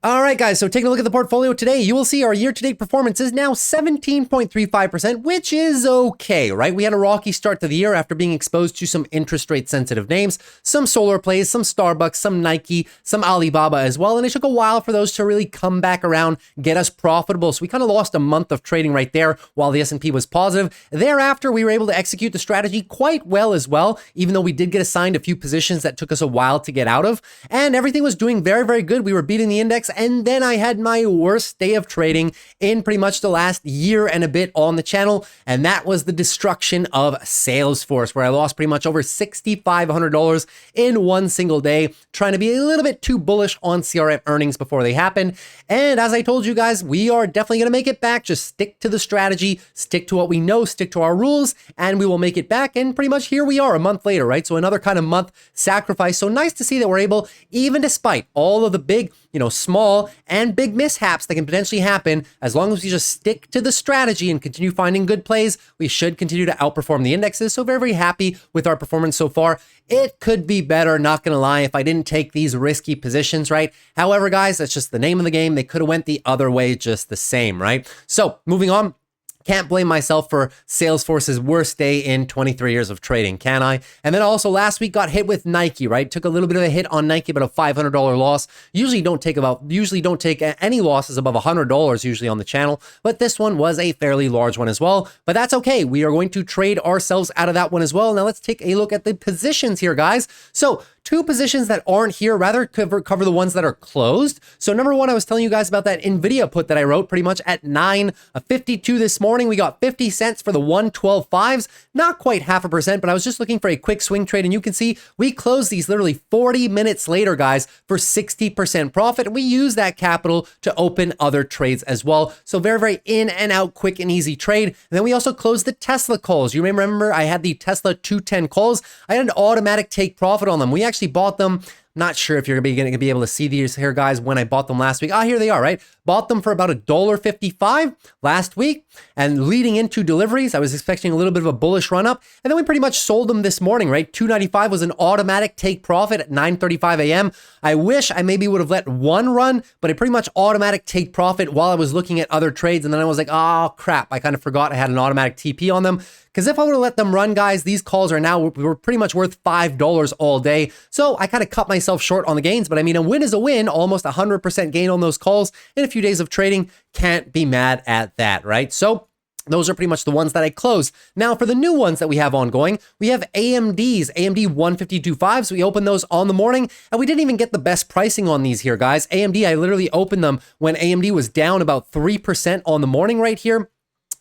Speaker 1: All right, guys, so taking a look at the portfolio today, you will see our year-to-date performance is now 17.35%, which is okay, right? We had a rocky start to the year after being exposed to some interest rate sensitive names, some solar plays, some Starbucks, some Nike, some Alibaba as well, and it took a while for those to really come back around, get us profitable. So we kind of lost a month of trading right there while the S&P was positive. Thereafter, we were able to execute the strategy quite well as well, even though we did get assigned a few positions that took us a while to get out of, and everything was doing very, very good. We were beating the index. And then I had my worst day of trading in pretty much the last year and a bit on the channel. And that was the destruction of Salesforce, where I lost pretty much over $6,500 in one single day, trying to be a little bit too bullish on CRM earnings before they happened. And as I told you guys, we are definitely going to make it back. Just stick to the strategy, stick to what we know, stick to our rules, and we will make it back. And pretty much here we are a month later, right? So another kind of month sacrifice. So nice to see that we're able, even despite all of the big, small and big mishaps that can potentially happen, as long as we just stick to the strategy and continue finding good plays, we should continue to outperform the indexes. So very, very happy with our performance so far. It could be better, not gonna lie, if I didn't take these risky positions, right? However, guys, that's just the name of the game. They could have went the other way just the same, right? So moving on. Can't blame myself for Salesforce's worst day in 23 years of trading, can I? And then also last week got hit with Nike, right? Took a little bit of a hit on Nike, but a $500 loss. Usually don't take any losses above $100 usually on the channel, but this one was a fairly large one as well. But that's okay. We are going to trade ourselves out of that one as well. Now let's take a look at the positions here, guys. So two positions that aren't here, rather cover the ones that are closed. So number one, I was telling you guys about that NVIDIA put that I wrote pretty much at 9:52 this morning. We got 50 cents for the 112.5s, not quite 0.5%, but I was just looking for a quick swing trade, and you can see we closed these literally 40 minutes later, guys, for 60% profit. And we use that capital to open other trades as well. So very, very in and out, quick and easy trade. And then we also closed the Tesla calls. You may remember I had the Tesla 210 calls. I had an automatic take profit on them. We actually bought them. Not sure if you're going to be able to see these here, guys, when I bought them last week. Ah, here they are, right? Bought them for about $1.55 last week. And leading into deliveries, I was expecting a little bit of a bullish run up. And then we pretty much sold them this morning, right? $2.95 was an automatic take profit at 9:35 a.m. I wish I maybe would have let one run, but I pretty much automatic take profit while I was looking at other trades. And then I was like, oh, crap. I kind of forgot I had an automatic TP on them. Because if I would have let them run, guys, these calls are now, we're pretty much worth $5 all day. So I kind of cut myself short on the gains, but I mean, a win is a win, almost 100% gain on those calls in a few days of trading. Can't be mad at that, right? So those are pretty much the ones that I closed. Now for the new ones that we have ongoing, we have AMD 152.5s. We opened those on the morning and we didn't even get the best pricing on these here, guys. AMD, I literally opened them when AMD was down about 3% on the morning right here.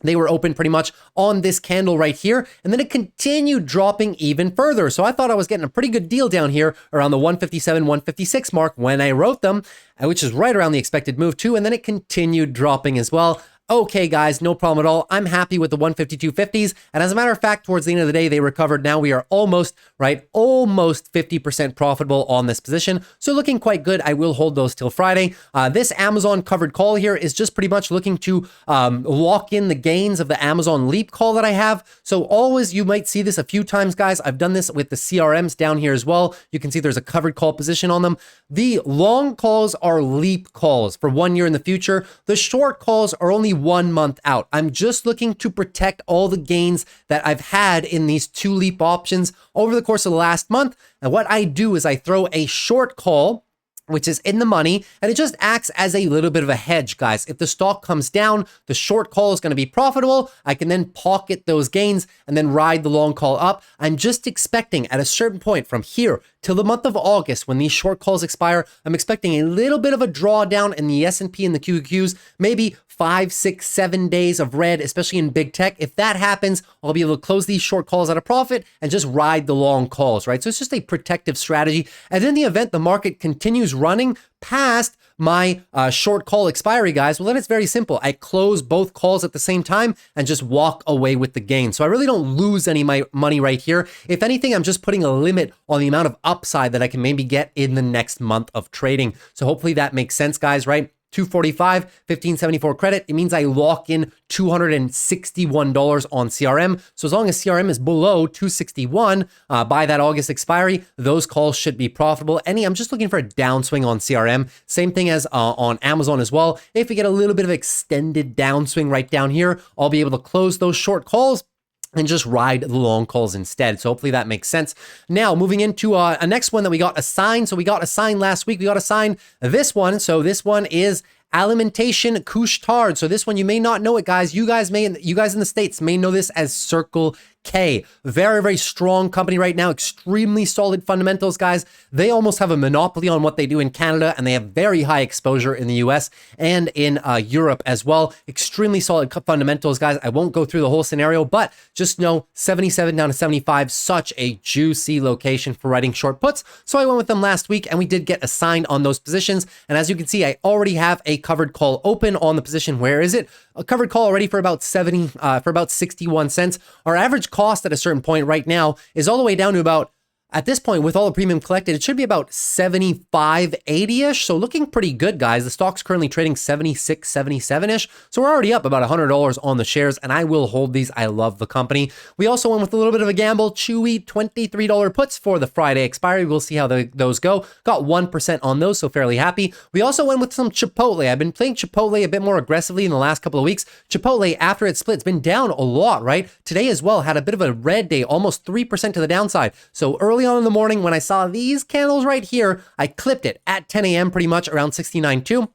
Speaker 1: They were open pretty much on this candle right here, and then it continued dropping even further. So I thought I was getting a pretty good deal down here around the 157, 156 mark when I wrote them, which is right around the expected move too, and then it continued dropping as well. Okay, guys, no problem at all. I'm happy with the 152.50s. And as a matter of fact, towards the end of the day, they recovered. Now we are almost 50% profitable on this position. So looking quite good. I will hold those till Friday. This Amazon covered call here is just pretty much looking to lock in the gains of the Amazon Leap call that I have. So always, you might see this a few times, guys. I've done this with the CRMs down here as well. You can see there's a covered call position on them. The long calls are Leap calls for 1 year in the future. The short calls are only 1 month out. I'm just looking to protect all the gains that I've had in these two Leap options over the course of the last month. And what I do is I throw a short call, which is in the money, and it just acts as a little bit of a hedge, guys. If the stock comes down, the short call is going to be profitable. I can then pocket those gains and then ride the long call up. I'm just expecting at a certain point from here till the month of August, when these short calls expire, I'm expecting a little bit of a drawdown in the S&P and the QQQs, maybe 5, 6, 7 days of red, especially in big tech. If that happens, I'll be able to close these short calls at a profit and just ride the long calls, right? So it's just a protective strategy. And in the event the market continues running past my short call expiry, guys, well, then it's very simple. I close both calls at the same time and just walk away with the gain. So I really don't lose any of my money right here. If anything, I'm just putting a limit on the amount of upside that I can maybe get in the next month of trading. So hopefully that makes sense, guys, right? 245, 1574 credit. It means I lock in $261 on CRM. So as long as CRM is below 261 by that August expiry, those calls should be profitable. I'm just looking for a downswing on CRM. Same thing as on Amazon as well. If we get a little bit of extended downswing right down here, I'll be able to close those short calls and just ride the long calls instead. So hopefully that makes sense. Now, moving into a next one that we got assigned. So we got assigned last week. We got assigned this one. So this one is Alimentation Couche-Tard. So this one, you may not know it, guys. You guys in the States may know this as Circle K. Very, very strong company right now. Extremely solid fundamentals, guys. They almost have a monopoly on what they do in Canada, and they have very high exposure in the US and in Europe as well. Extremely solid fundamentals, guys. I won't go through the whole scenario, but just know 77 down to 75, such a juicy location for writing short puts. So I went with them last week, and we did get assigned on those positions. And as you can see, I already have a covered call open on the position. Where is it? A covered call already for about 61 cents. Our average cost at a certain point right now is all the way down to about, at this point, with all the premium collected, it should be about 75.80-ish. So looking pretty good, guys. The stock's currently trading 76, 77-ish. So we're already up about $100 on the shares, and I will hold these. I love the company. We also went with a little bit of a gamble. CHEWY, $23 puts for the Friday expiry. We'll see how those go. Got 1% on those, so fairly happy. We also went with some Chipotle. I've been playing Chipotle a bit more aggressively in the last couple of weeks. Chipotle, after it split, it's been down a lot, right? Today as well, had a bit of a red day, almost 3% to the downside. So early on in the morning, when I saw these candles right here, I clipped it at 10 a.m. pretty much around 69.2.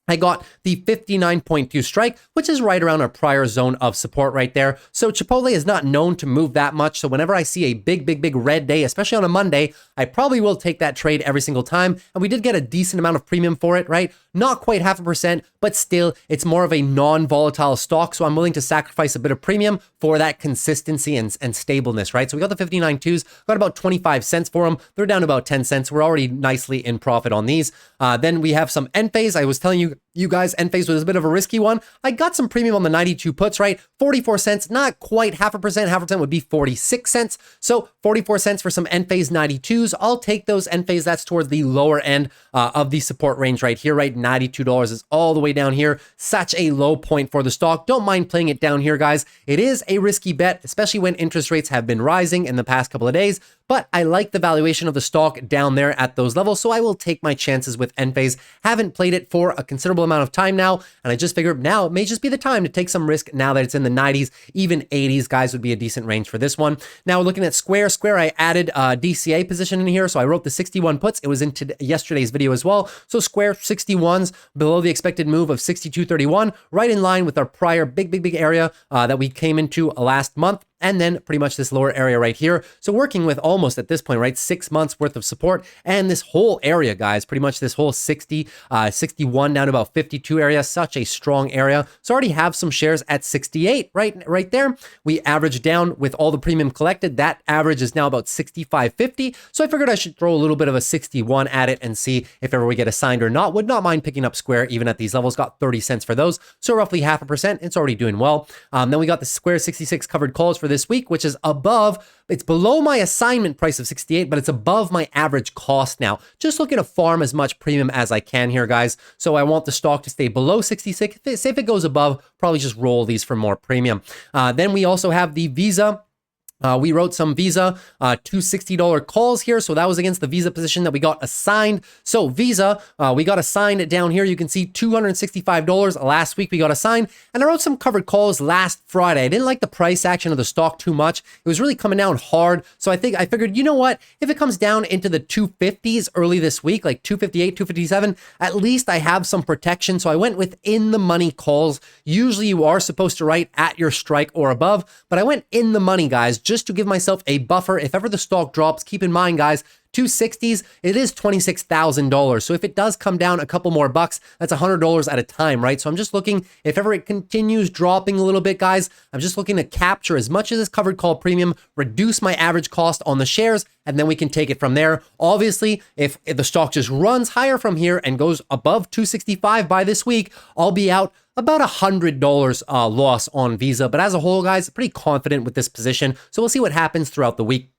Speaker 1: I got the 59.2 strike, which is right around our prior zone of support right there. So Chipotle is not known to move that much. So whenever I see a big red day, especially on a Monday, I probably will take that trade every single time. And we did get a decent amount of premium for it, right? Not quite 0.5%, but still it's more of a non-volatile stock. So I'm willing to sacrifice a bit of premium for that consistency and stableness, right? So we got the 59.2s, got about 25 cents for them. They're down to about 10 cents. We're already nicely in profit on these. Then we have some Enphase. I was telling you guys, Enphase was a bit of a risky one. I got some premium on the 92 puts, right? 44 cents, not quite 0.5%. 0.5% would be 46 cents. So 44 cents for some Enphase 92s. I'll take those Enphase. That's towards the lower end of the support range right here, right? $92 is all the way down here. Such a low point for the stock. Don't mind playing it down here, guys. It is a risky bet, especially when interest rates have been rising in the past couple of days. But I like the valuation of the stock down there at those levels, so I will take my chances with Enphase. Haven't played it for a considerable amount of time now, and I just figured now it may just be the time to take some risk now that it's in the 90s, even 80s, guys, would be a decent range for this one. Now, looking at Square. Square, I added a DCA position in here, so I wrote the 61 puts. It was in yesterday's video as well. So Square 61s below the expected move of 62.31, right in line with our prior big area that we came into last month. And then pretty much this lower area right here. So working with almost at this point, right, 6 months worth of support. And this whole area, guys, pretty much this whole 60, 61 down to about 52 area, such a strong area. So I already have some shares at 68 right there. We averaged down with all the premium collected. That average is now about 65.50. So I figured I should throw a little bit of a 61 at it and see if ever we get assigned or not. Would not mind picking up Square even at these levels. Got 30 cents for those. So roughly 0.5%. It's already doing well. Then we got the Square 66 covered calls for this week, which is it's below my assignment price of 68, but it's above my average cost now. Just looking to farm as much premium as I can here, guys. So I want the stock to stay below 66. Say if it goes above, probably just roll these for more premium. Then we also have the Visa. We wrote some Visa, two $60 calls here. So that was against the Visa position that we got assigned. So Visa, we got assigned down here. You can see $265 last week we got assigned. And I wrote some covered calls last Friday. I didn't like the price action of the stock too much. It was really coming down hard. So I figured, you know what? If it comes down into the 250s early this week, like 258, 257, at least I have some protection. So I went with in the money calls. Usually you are supposed to write at your strike or above, but I went in the money, guys, just to give myself a buffer. If ever the stock drops, keep in mind, guys, 260s, it is $26,000. So if it does come down a couple more bucks, that's $100 at a time, right? So I'm just looking, if ever it continues dropping a little bit, guys, I'm just looking to capture as much of this covered call premium, reduce my average cost on the shares, and then we can take it from there. Obviously, if the stock just runs higher from here and goes above 265 by this week, I'll be out about $100 loss on Visa. But as a whole, guys, pretty confident with this position. So we'll see what happens throughout the week.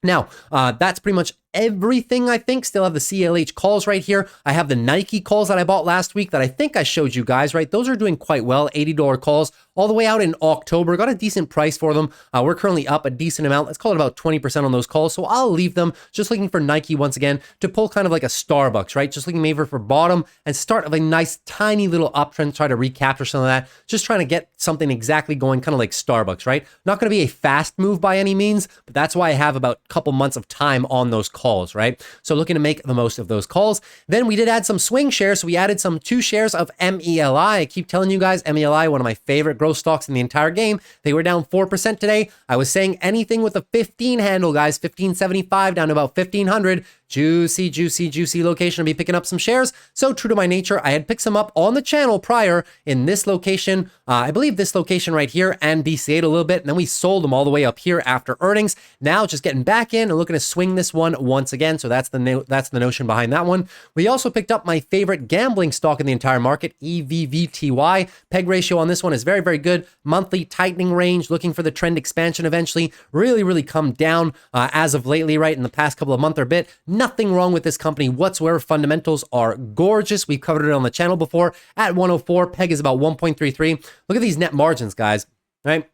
Speaker 1: Now, that's pretty much everything, I think. Still have the CLH calls right here. I have the Nike calls that I bought last week that I think I showed you guys, right? Those are doing quite well. $80 calls all the way out in October. Got a decent price for them. We're currently up a decent amount. Let's call it about 20% on those calls. So I'll leave them. Just looking for Nike once again to pull kind of like a Starbucks, right? Just looking maybe for bottom and start of a nice tiny little uptrend. Try to recapture some of that. Just trying to get something exactly going, kind of like Starbucks, right? Not going to be a fast move by any means, but that's why I have about a couple months of time on those calls, right? So looking to make the most of those calls. Then we did add some swing shares. So we added some 2 shares of MELI. I keep telling you guys, MELI, one of my favorite growth stocks in the entire game. They were down 4% today. I was saying anything with a 15 handle, guys, 1575 down to about 1500. Juicy location to be picking up some shares. So true to my nature, I had picked some up on the channel prior in this location. I believe this location right here, and DCA'd a little bit. And then we sold them all the way up here after earnings. Now just getting back in and looking to swing this one once again. So that's the notion behind that one. We also picked up my favorite gambling stock in the entire market, EVVTY. Peg ratio on this one is very good. Monthly tightening range, looking for the trend expansion eventually. Really come down as of lately, right? In the past couple of months or bit. Nothing wrong with this company whatsoever. Fundamentals are gorgeous. We've covered it on the channel before. At 104, PEG is about 1.33. Look at these net margins, guys, right?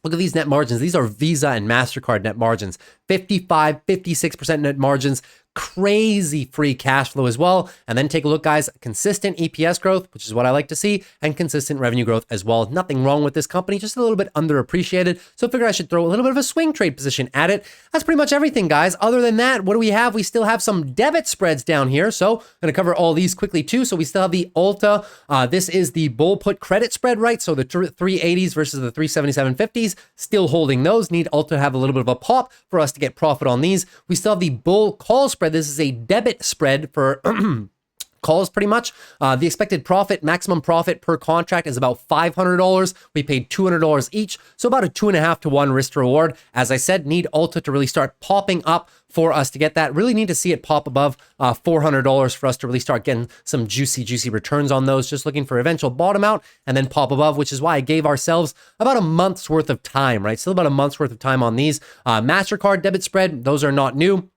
Speaker 1: Look at these net margins. These are Visa and MasterCard net margins. 55, 56% net margins. crazy free cash flow as well. And then take a look, guys, consistent EPS growth, which is what I like to see, and consistent revenue growth as well. Nothing wrong with this company, just a little bit underappreciated. So I figure I should throw a little bit of a swing trade position at it. That's pretty much everything, guys. Other than that, what do we have? We still have some debit spreads down here. So I'm going to cover all these quickly too. So we still have the Ulta. This is the bull put credit spread, right? So the 380s versus the 377.50s, still holding those. Need Ulta to have a little bit of a pop for us to get profit on these. We still have the bull call spread. This is a debit spread for calls pretty much. The expected profit, maximum profit per contract is about $500. We paid $200 each. So about a 2.5 to 1 risk to reward. As I said, need Ulta to really start popping up for us to get that. Really need to see it pop above $400 for us to really start getting some juicy returns on those. Just looking for eventual bottom out and then pop above, which is why I gave ourselves about a month's worth of time, right? Still about a month's worth of time on these. MasterCard debit spread, those are not new.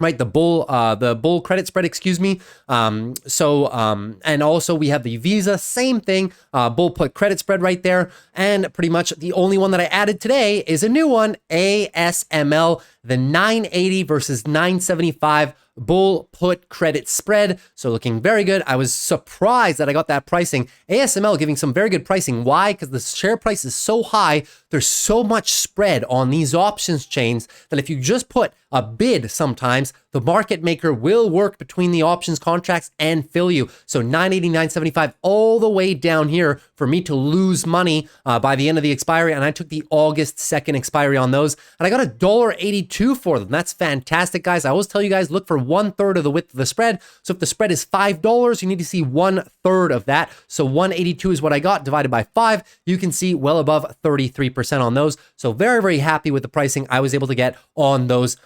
Speaker 1: Right, the bull credit spread, excuse me. And also we have the Visa, same thing, bull put credit spread right there. And pretty much the only one that I added today is a new one, ASML, the 980 versus 975 bull put credit spread. So looking very good. I was surprised that I got that pricing. ASML giving some very good pricing. Why? Because the share price is so high. There's so much spread on these options chains that if you just put a bid, sometimes the market maker will work between the options contracts and fill you. So 980, 975 all the way down here for me to lose money by the end of the expiry. And I took the August 2nd expiry on those and I got $1.82 for them. That's fantastic, guys. I always tell you guys, look for 1/3 of the width of the spread. So if the spread is $5, you need to see 1/3 of that. So 182 is what I got divided by 5. You can see well above 33% on those. So very happy with the pricing I was able to get on those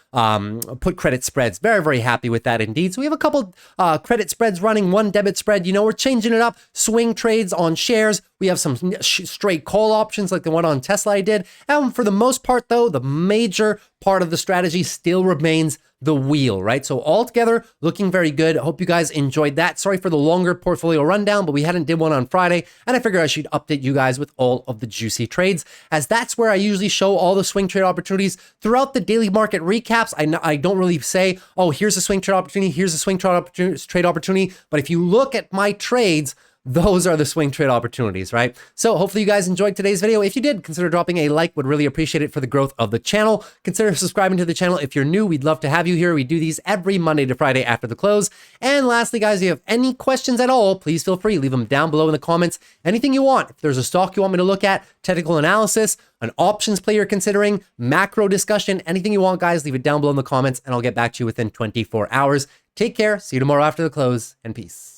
Speaker 1: put credit spreads. Very happy with that indeed. So we have a couple credit spreads running, one debit spread. You know, we're changing it up. Swing trades on shares. We have some straight call options like the one on Tesla I did. And for the most part, though, the major part of the strategy still remains the wheel, right? So altogether, looking very good. I hope you guys enjoyed that. Sorry for the longer portfolio rundown, but we hadn't did one on Friday, and I figured I should update you guys with all of the juicy trades, as that's where I usually show all the swing trade opportunities throughout the daily market recaps. I don't really say, oh, here's a swing trade opportunity, here's a swing trade opportunity, but if you look at my trades, those are the swing trade opportunities, right? So hopefully you guys enjoyed today's video. If you did, consider dropping a like. Would really appreciate it for the growth of the channel. Consider subscribing to the channel if you're new. We'd love to have you here. We do these every Monday to Friday after the close. And lastly, guys, if you have any questions at all, please feel free. Leave them down below in the comments. Anything you want. If there's a stock you want me to look at, technical analysis, an options play you're considering, macro discussion, anything you want, guys, leave it down below in the comments and I'll get back to you within 24 hours. Take care. See you tomorrow after the close, and peace.